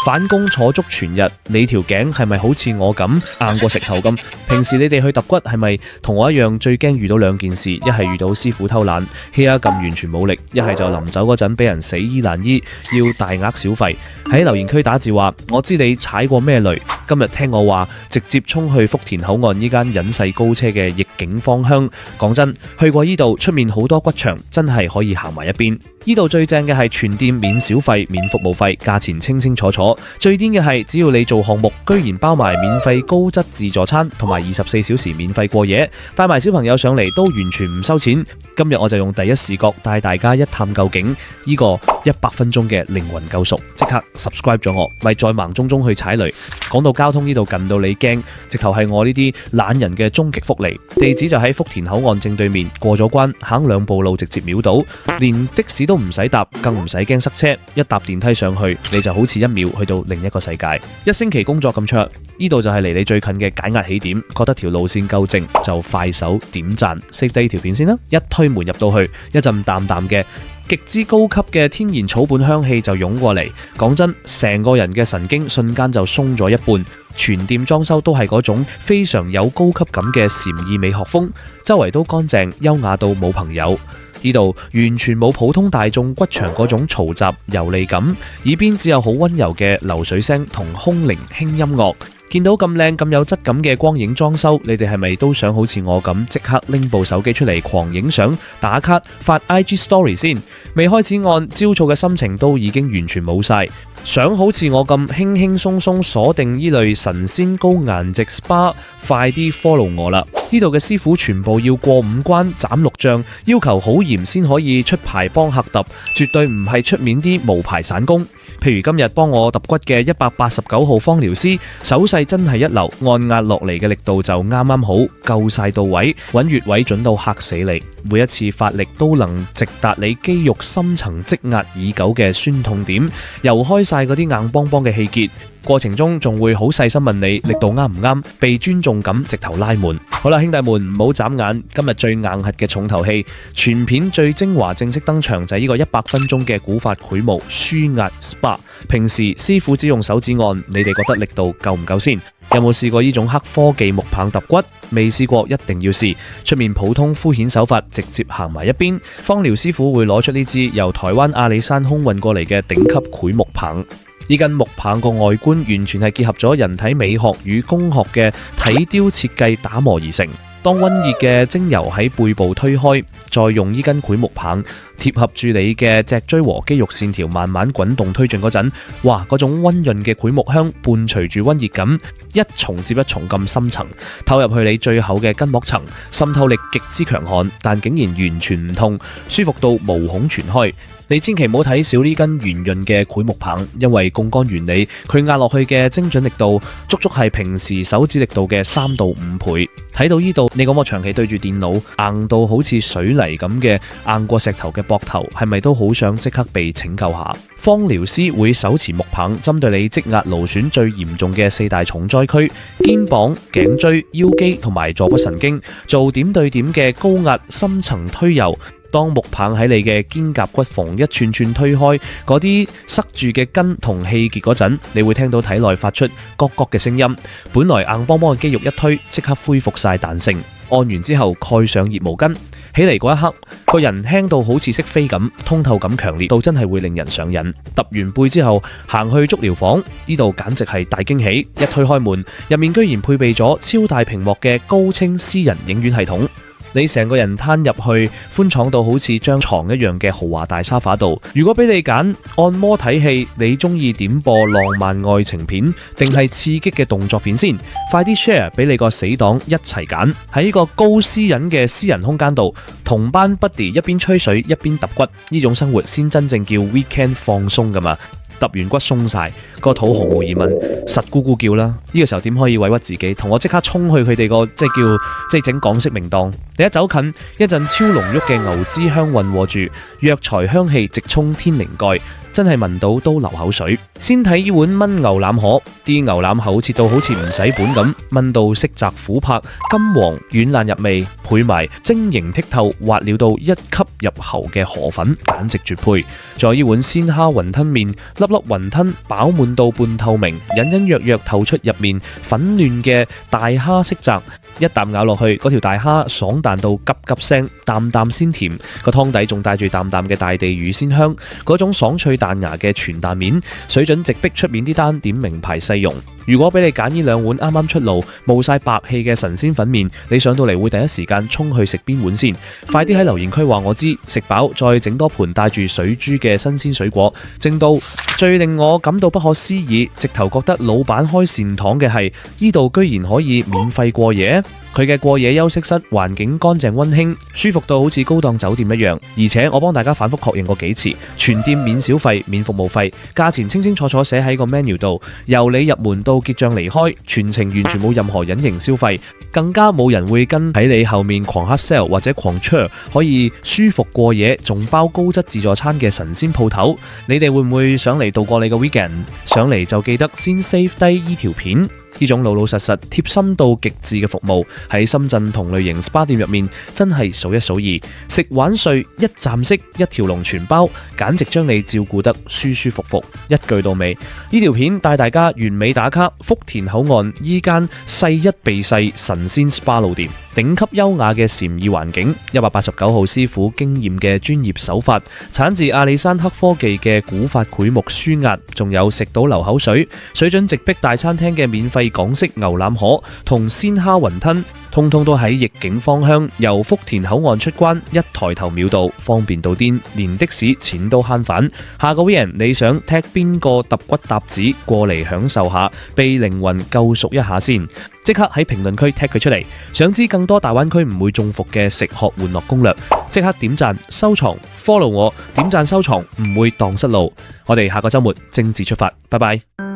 返工坐足全日，你條頸係咪好似我咁硬過石頭咁？平時你哋去揼骨係咪同我一樣最驚遇到兩件事？一係遇到師傅偷懶，氣壓撳完全冇力；一係就臨走嗰陣俾人死醫難醫，要大額小費。喺留言區打字話：我知你踩過咩雷，今日聽我話，直接衝去福田口岸呢間隱世高車嘅逆境方向。講真，去過依度，出面好多骨場，真係可以行埋一邊。依度最正嘅係全店免小費、免服務費，價錢清清楚楚。最癲嘅係，只要你做項目，居然包埋免費高質自助餐同埋24小時免費過夜，帶埋小朋友上嚟都完全唔收錢。今日我就用第一視角帶大家一探究竟，呢個100分鐘嘅靈魂救贖，即刻 subscribe 咗我，咪再盲中中去踩雷。講到交通呢度近到你驚，直頭係我呢啲懶人嘅終極福利。地址就喺福田口岸正對面，過咗關行2步路直接秒到，連的士都唔使搭，更唔使驚塞車。一搭電梯上去，你就好似1秒去到另一個世界。1星期工作咁長，呢度就係離你最近嘅解壓起點。覺得條路線夠正，就快手點讚 save 低條片先啦。一推門入到去，一陣淡淡嘅極之高級嘅天然草本香氣就湧過嚟。講真，成個人嘅神經瞬間就鬆咗一半。全店裝修都係嗰種非常有高級感嘅禪意美學風，周圍都乾淨優雅到冇朋友。呢度完全冇普通大眾骨場嗰種嘈雜油膩感，耳邊只有好溫柔嘅流水聲同空靈輕音樂。見到咁靚咁有質感嘅光影裝修，你哋係咪都想好似我咁即刻拎部手機出嚟狂影相打卡發 IG Story 先？未開始按，焦躁嘅心情都已經完全冇晒。想好似我咁輕輕鬆鬆鎖定呢類神仙高顏值 SPA， 快啲 follow 我啦！呢度嘅師傅全部要過5關斬6將，要求好嚴先可以出牌幫客揼，絕對唔係出面啲無牌散工。譬如今日幫我揼骨嘅189號芳療師，手勢真係一流，按壓落嚟嘅力度就啱啱好，夠晒到位，揾穴位準到嚇死你。每一次發力都能直達你肌肉深層積壓已久嘅酸痛點，游開晒嗰啲硬邦邦嘅氣結。過程中仲會好細心問你力度啱唔啱，被尊重咁直頭拉滿。好啦，兄弟們唔好眨眼，今日最硬核嘅重頭戲，全片最精華正式登場就係呢個100分鐘嘅古法繪模舒壓 SPA。平時師傅只用手指按，你哋覺得力度夠唔夠先？有冇試過呢種黑科技木棒揼骨？未試過一定要試。出面普通敷衍手法直接行埋一邊，芳療師傅會攞出呢支由台灣阿里山空運過嚟嘅頂級繪木棒。呢根木棒個外觀完全係結合咗人體美學與工學嘅體雕設計打磨而成。當溫熱嘅精油喺背部推開，再用呢根繪木棒貼合住你嘅脊椎和肌肉線條慢慢滾動推進嗰陣，哇！嗰種溫潤嘅繪木香伴隨住溫熱感，一重接一重咁深層透入去你最厚嘅筋膜層，滲透力極之強悍，但竟然完全唔痛，舒服到無孔全開。你千祈唔好睇少呢根圓潤嘅繪木棒，因為槓桿原理，佢壓落去嘅精準力度足足係平時手指力度嘅3到5倍。睇到呢度，你講我長期對住電腦硬到好似水泥咁嘅硬過石頭嘅膊頭，係咪都好想即刻被拯救下？芳療師會手持木棒，針對你積壓勞損最嚴重嘅4大重災區：肩膀、頸椎、腰肌同埋坐骨神經，做點對點嘅高壓深層推油。當木棒喺你嘅肩胛骨縫一串串推開嗰啲塞住嘅筋同氣結嗰陣，你會聽到體內發出ก๊ก๊嘅聲音。本來硬邦邦嘅肌肉一推，即刻恢復晒彈性。按完之後蓋上熱毛巾，起嚟嗰一刻，個人輕到好似識飛咁，通透感強烈到真係會令人上癮。揼完背之後，行去足療房，呢度簡直係大驚喜。一推開門，入面居然配備咗超大屏幕嘅高清私人影院系統。你成個人攤入去寬敞到好似張床一樣嘅豪華大沙發度。如果俾你揀按摩睇戲，你中意點播浪漫愛情片定係刺激嘅動作片先？快啲 share 俾你個死黨一齊揀。喺呢個高私隱嘅私人空間度，同班 buddy 一邊吹水一邊揼骨，呢種生活先真正叫 weekend 放鬆㗎嘛。揼完骨鬆晒，個肚毫無疑問實咕咕叫啦。呢個時候點可以委屈自己？同我即刻衝去佢哋個即係整港式名檔。你一走近，一陣超濃郁嘅牛脂香混和住藥材香氣直衝天靈蓋，真係聞到都流口水。先睇呢碗燜牛腩河，啲牛腩口切到好似唔使本咁，燜到色澤琥珀、金黃、軟爛入味，配埋晶瑩剔透、滑料到一吸入喉嘅河粉，簡直絕配。再呢碗鮮蝦雲吞麵，粒粒雲吞飽滿到半透明，隱隱約約透出入面粉嫩嘅大蝦色澤。一啖咬落去，嗰條大蝦爽彈到急急聲，淡淡鮮甜，個湯底仲帶住淡淡嘅大地魚鮮香，嗰種爽脆彈牙嘅全蛋面，水準直逼出面啲單點名牌細蓉。如果俾你揀呢兩碗啱啱出爐冒晒白氣嘅神仙粉麵，你上到嚟會第一時間衝去食邊碗先？快啲喺留言區話我知，食飽再整多盤帶住水珠嘅新鮮水果，正到最令我感到不可思議，直頭覺得老闆開善堂嘅係呢度居然可以免費過夜。佢嘅過夜休息室環境乾淨溫馨，舒服到好似高檔酒店一樣，而且我幫大家反覆確認過幾次，全店免小費、免服務費，價錢清清楚楚寫喺個 menu 度，由你入門到結賬離開，全程完全冇任何隱形消費，更加冇人會跟喺你後面狂黑 sell 或者狂 cheer， 可以舒服過夜，仲包高質自助餐嘅神仙鋪頭。你哋會唔會上嚟度過你個 weekend？ 上嚟就記得先 save 低依條片。呢種老老實實、貼心到極致嘅服務，喺深圳同類型 SPA 店入面真係數一數二。食玩睡一站式一條龍全包，簡直將你照顧得舒舒服服，一句到尾。呢條片帶大家完美打卡福田口岸依間細一避世神仙 SPA 路店，頂級優雅嘅禪意環境，189號師傅經驗嘅專業手法，產自阿里山黑科技嘅古法檜木舒壓，仲有食到流口水，水準直逼大餐廳嘅免費港式牛腩河同鮮蝦雲吞，通通都喺逆境芳香，由福田口岸出關，一抬頭秒到，方便到癲，連的士錢都慳返。下個 weekend 你想踢邊個揼骨搭子過嚟享受下，被靈魂救贖一下先？即刻喺評論區踢佢出嚟。想知更多大灣區唔會中伏嘅食學玩樂攻略，即刻點讚收藏 follow 我，點讚收藏唔會蕩失路。我哋下個週末精緻出發，拜拜。